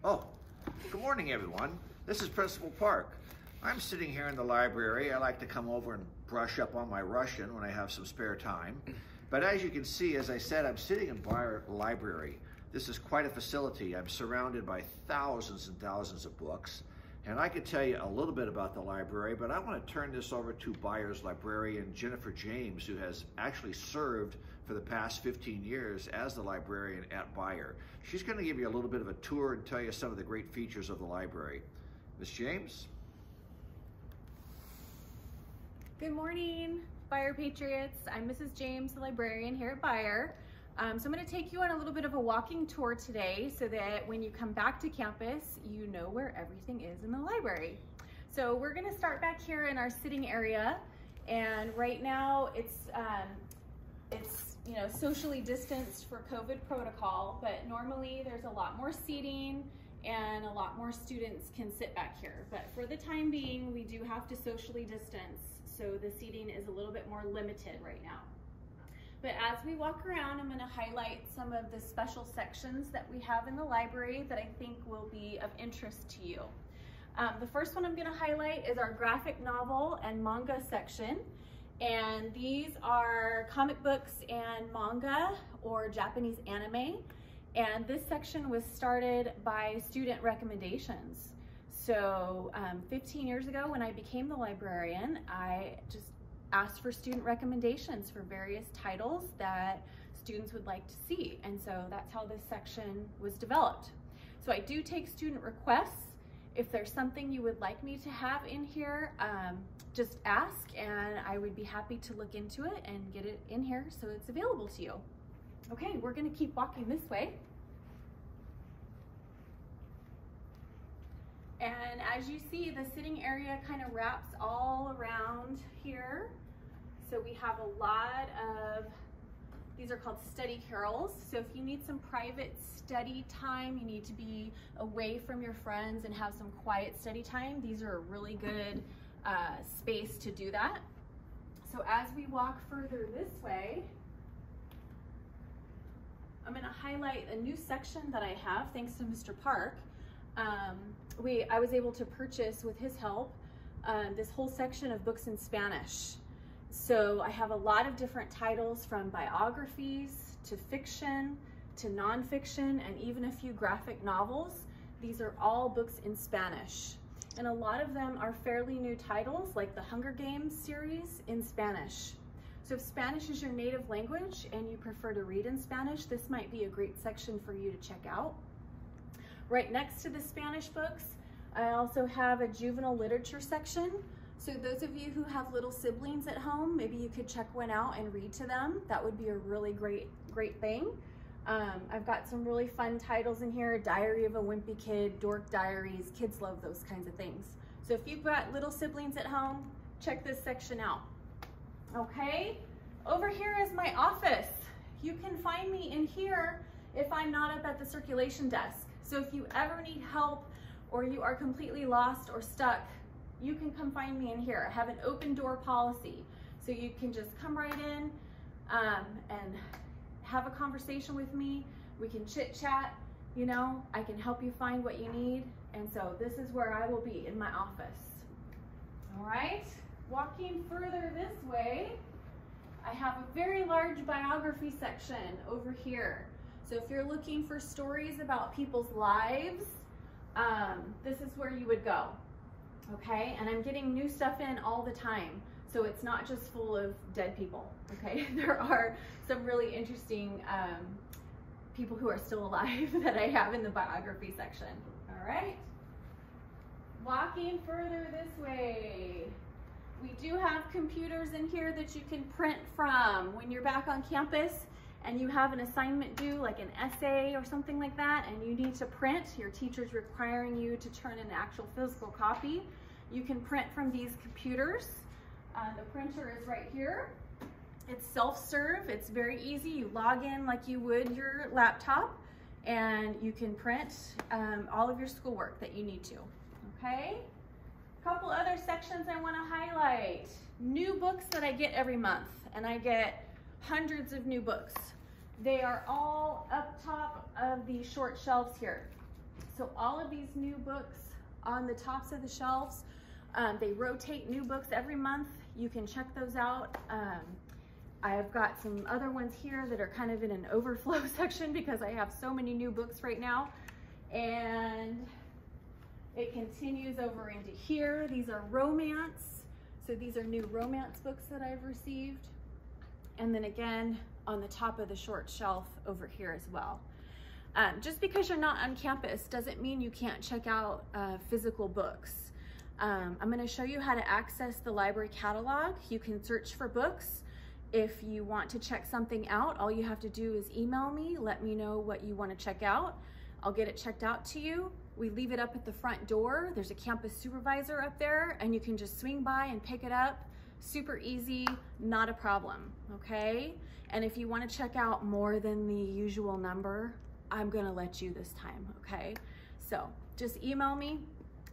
Oh, good morning, everyone. This is Principal Park. I'm sitting here in the library. I like to come over and brush up on my Russian when I have some spare time. But as you can see, as I said, I'm sitting in Beyer Library. This is quite a facility. I'm surrounded by thousands and thousands of books. And I could tell you a little bit about the library, but I want to turn this over to Beyer's librarian, Jennifer James, who has actually served for the past 15 years as the librarian at Beyer. She's going to give you a little bit of a tour and tell you some of the great features of the library. Ms. James? Good morning, Beyer Patriots. I'm Mrs. James, the librarian here at Beyer. So I'm going to take you on a little bit of a walking tour today so that when you come back to campus, you know where everything is in the library. So we're going to start back here in our sitting area, and right now it's socially distanced for COVID protocol, but normally there's a lot more seating and a lot more students can sit back here. But for the time being, we do have to socially distance, so the seating is a little bit more limited right now. But as we walk around, I'm going to highlight some of the special sections that we have in the library that I think will be of interest to you. The first one I'm going to highlight is our graphic novel and manga section. And these are comic books and manga, or Japanese anime. And this section was started by student recommendations. So 15 years ago when I became the librarian, I just asked for student recommendations for various titles that students would like to see. And so that's how this section was developed. So I do take student requests. If there's something you would like me to have in here, just ask and I would be happy to look into it and get it in here so it's available to you. Okay, we're gonna keep walking this way. And as you see, the sitting area kind of wraps all around here. So we have a lot of, these are called study carrels. So if you need some private study time, you need to be away from your friends and have some quiet study time, these are a really good space to do that. So as we walk further this way, I'm going to highlight a new section that I have thanks to Mr. Park. I was able to purchase, with his help, this whole section of books in Spanish. So I have a lot of different titles, from biographies to fiction to nonfiction and even a few graphic novels. These are all books in Spanish. And a lot of them are fairly new titles, like the Hunger Games series in Spanish. So if Spanish is your native language and you prefer to read in Spanish, this might be a great section for you to check out. Right next to the Spanish books, I also have a juvenile literature section. So those of you who have little siblings at home, maybe you could check one out and read to them. That would be a really great thing. I've got some really fun titles in here: Diary of a Wimpy Kid, Dork Diaries. Kids love those kinds of things. So if you've got little siblings at home, check this section out. Okay, over here is my office. You can find me in here if I'm not up at the circulation desk. So if you ever need help or you are completely lost or stuck, you can come find me in here. I have an open door policy. So you can just come right in and have a conversation with me. We can chit chat, you know, I can help you find what you need. And so this is where I will be, in my office. All right, walking further this way, I have a very large biography section over here. So if you're looking for stories about people's lives, this is where you would go, okay? And I'm getting new stuff in all the time, so it's not just full of dead people, okay? There are some really interesting people who are still alive that I have in the biography section, all right? Walking further this way, we do have computers in here that you can print from when you're back on campus and you have an assignment due, like an essay or something like that, and you need to print, your teacher's requiring you to turn in an actual physical copy. You can print from these computers. The printer is right here. It's self-serve, it's very easy. You log in like you would your laptop, and you can print all of your schoolwork that you need to, okay? A couple other sections I wanna highlight. New books that I get every month, and I get hundreds of new books. They are all up top of the short shelves here. So all of these new books on the tops of the shelves, they rotate new books every month. You can check those out. I've got some other ones here that are kind of in an overflow section because I have so many new books right now. And it continues over into here. These are romance. So these are new romance books that I've received. And then again, on the top of the short shelf over here as well. Just because you're not on campus doesn't mean you can't check out physical books. I'm going to show you how to access the library catalog. You can search for books. If you want to check something out, all you have to do is email me, let me know what you want to check out. I'll get it checked out to you. We leave it up at the front door. There's a campus supervisor up there, and you can just swing by and pick it up. Super easy, not a problem, okay? And if you want to check out more than the usual number, I'm gonna let you this time, okay? So just email me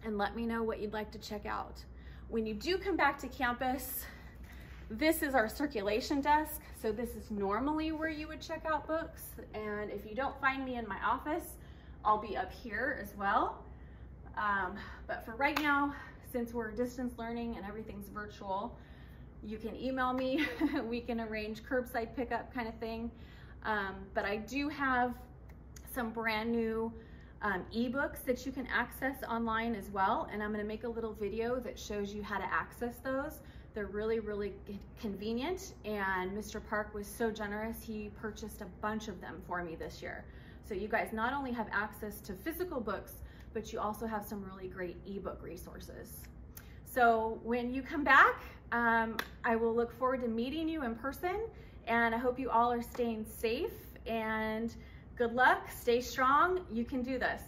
and let me know what you'd like to check out. When you do come back to campus, this is our circulation desk. So this is normally where you would check out books. And if you don't find me in my office, I'll be up here as well. But for right now, since we're distance learning and everything's virtual, you can email me. We can arrange curbside pickup kind of thing. But I do have some brand new ebooks that you can access online as well. And I'm gonna make a little video that shows you how to access those. They're really, really convenient. And Mr. Park was so generous, he purchased a bunch of them for me this year. So you guys not only have access to physical books, but you also have some really great ebook resources. So when you come back, I will look forward to meeting you in person, and I hope you all are staying safe, and good luck, stay strong, you can do this.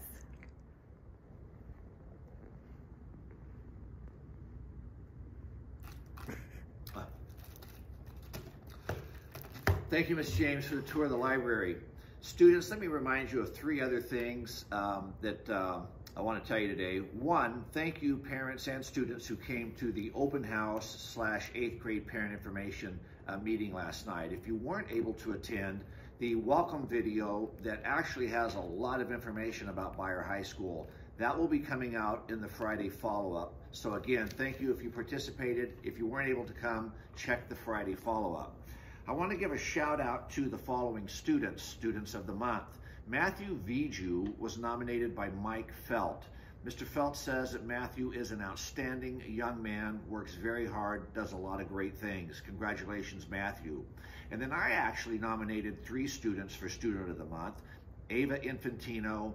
Thank you, Ms. James, for the tour of the library. Students, let me remind you of 3 other things that I want to tell you today. 1, thank you parents and students who came to the open house / 8th grade parent information meeting last night. If you weren't able to attend, the welcome video that actually has a lot of information about Beyer High School, that will be coming out in the Friday follow-up. So again, thank you if you participated. If you weren't able to come, check the Friday follow-up. I want to give a shout out to the following students of the month. Matthew Viju was nominated by Mike Felt. Mr. Felt says that Matthew is an outstanding young man, works very hard, does a lot of great things. Congratulations, Matthew. And then I actually nominated 3 students for Student of the Month: Ava Infantino,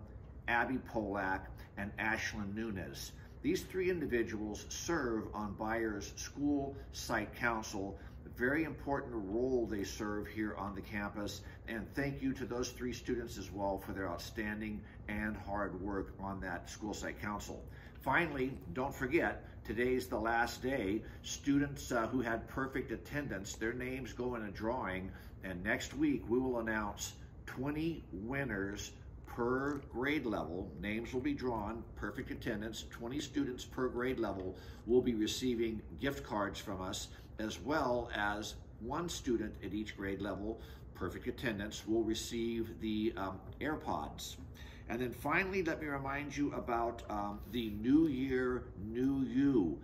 Abby Polak, and Ashlyn Nunes. These 3 individuals serve on Beyer's School Site Council. Very important role they serve here on the campus, and thank you to those 3 students as well for their outstanding and hard work on that school site council. Finally, don't forget, today's the last day. Students who had perfect attendance, their names go in a drawing, and next week we will announce 20 winners per grade level. Names will be drawn, perfect attendance, 20 students per grade level will be receiving gift cards from us, as well as 1 student at each grade level, perfect attendance, will receive the AirPods. And then finally, let me remind you about the New Year, New You.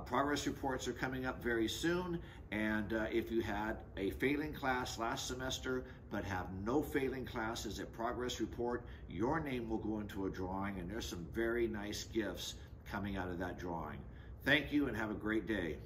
Progress reports are coming up very soon, and if you had a failing class last semester but have no failing classes at Progress Report, your name will go into a drawing, and there's some very nice gifts coming out of that drawing. Thank you and have a great day.